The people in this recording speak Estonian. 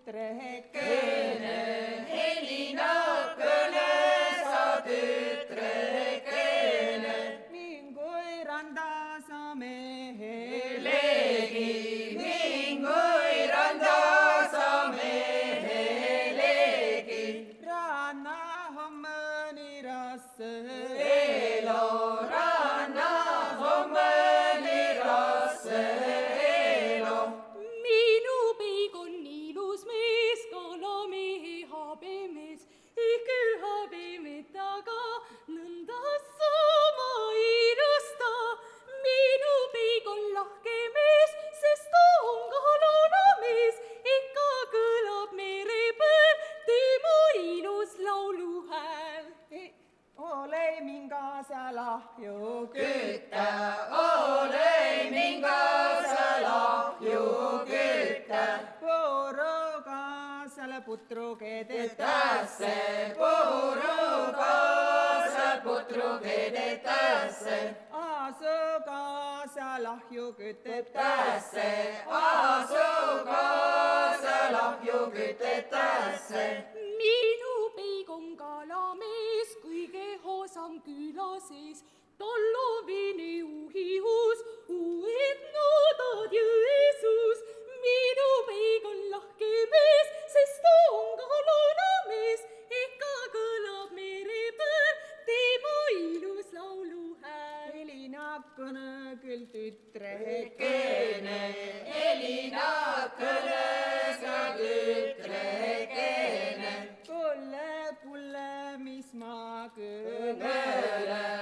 tütrekene, Elina kõne sa tütrekene. Ning kui randa sa mehelegi, ning kui randa sa mehelegi, ranna hommeni rasse elo, ranna hommeni rasse elo. Minu peig on ilus mees, kalamehe habemees, küll habemet, aga nõnda sama ilus ta. Minu peig on lahke mees, sest ta on kalanamees, ikka kõlab mere peal tema ilus lauluhääl. Ole minga sa lahju kütta, ole minga sa lahju kütta. Puruga seal putrukedetasse, puruga seal putrukedetasse. Asuga sa lahju kütetasse, asuga sa lahju kütetasse. Minu peig on kalamees, kõige hoosam küla sees, tal on vene uhius, uued noodad jõesuus. Minu peig on lahke mees, sest ta on kalanamees, ikka kõlab mere peal tema ilus lauluhääl. Elinakene küll tütrekene, Elinakene sa tütrekene. Kulle, mis ma kõnelen.